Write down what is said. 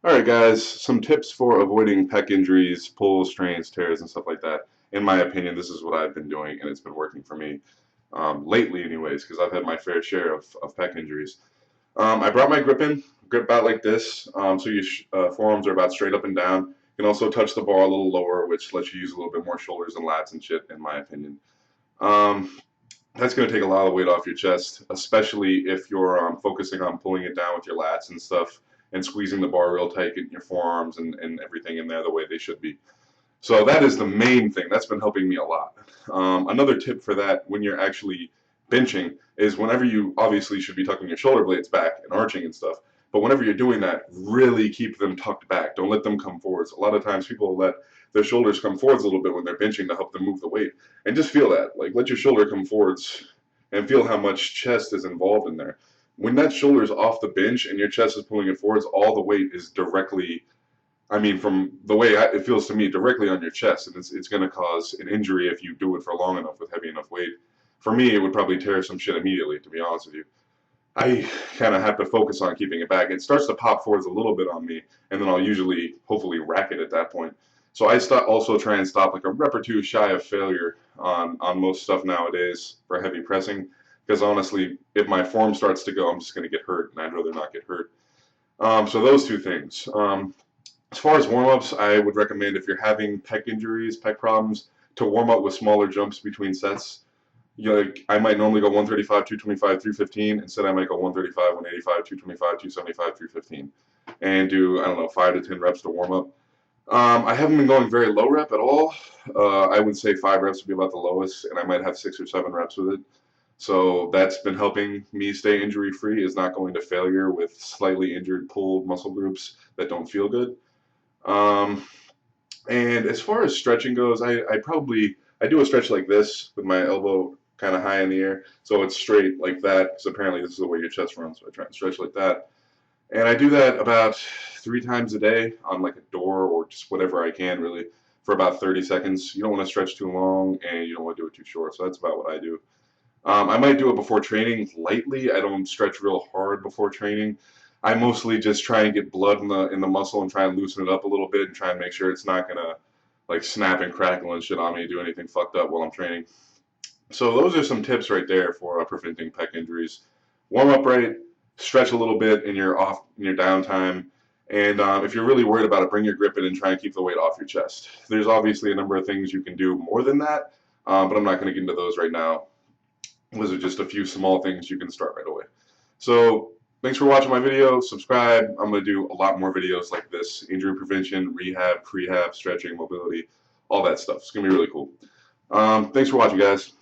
Alright guys, some tips for avoiding pec injuries, pulls, strains, tears, and stuff like that. In my opinion, this is what I've been doing and it's been working for me lately anyways, because I've had my fair share of pec injuries. I brought my grip about like this, so your forearms are about straight up and down. You can also touch the bar a little lower, which lets you use a little bit more shoulders and lats and shit, in my opinion. Um, that's going to take a lot of weight off your chest, especially if you're focusing on pulling it down with your lats and stuff and squeezing the bar real tight, getting your forearms and everything in there the way they should be. So that is the main thing. That's been helping me a lot. Another tip for that when you're actually benching is whenever you obviously should be tucking your shoulder blades back and arching and stuff, but whenever you're doing that, really keep them tucked back. Don't let them come forwards. A lot of times people let their shoulders come forwards a little bit when they're benching to help them move the weight. And just feel that. Like let your shoulder come forwards and feel how much chest is involved in there. When that shoulder is off the bench and your chest is pulling it forwards, all the weight is directly, I mean, from the way it feels to me, directly on your chest, and it's going to cause an injury if you do it for long enough with heavy enough weight. For me, it would probably tear some shit immediately, to be honest with you. I kind of have to focus on keeping it back. It starts to pop forwards a little bit on me, and then I'll usually, hopefully, rack it at that point. So I also try and stop like a rep or two shy of failure on most stuff nowadays for heavy pressing, because honestly, if my form starts to go, I'm just going to get hurt, and I'd rather not get hurt. So those two things. As far as warm-ups, I would recommend if you're having pec injuries, pec problems, to warm up with smaller jumps between sets. You know, like I might normally go 135, 225, 315. Instead, I might go 135, 185, 225, 275, 315, and do, I don't know, 5 to 10 reps to warm up. I haven't been going very low rep at all. I would say 5 reps would be about the lowest, and I might have 6 or 7 reps with it. So that's been helping me stay injury free, is not going to failure with slightly injured pulled muscle groups that don't feel good. Um, and as far as stretching goes, I do a stretch like this with my elbow kind of high in the air, so it's straight like that. Because apparently this is the way your chest runs. So I try and stretch like that, and I do that about 3 times a day on like a door or just whatever I can really for about 30 seconds. You don't want to stretch too long, and you don't want to do it too short. So that's about what I do. I might do it before training lightly. I don't stretch real hard before training. I mostly just try and get blood in the muscle and try and loosen it up a little bit and try and make sure it's not gonna like snap and crackle and shit on me, do anything fucked up while I'm training. So those are some tips right there for preventing pec injuries. Warm up right, stretch a little bit in your downtime, and if you're really worried about it, bring your grip in and try and keep the weight off your chest. There's obviously a number of things you can do more than that, but I'm not going to get into those right now. Those are just a few small things you can start right away. So thanks for watching my video. Subscribe. I'm going to do a lot more videos like this. Injury prevention, rehab, prehab, stretching, mobility, all that stuff. It's going to be really cool. Thanks for watching, guys.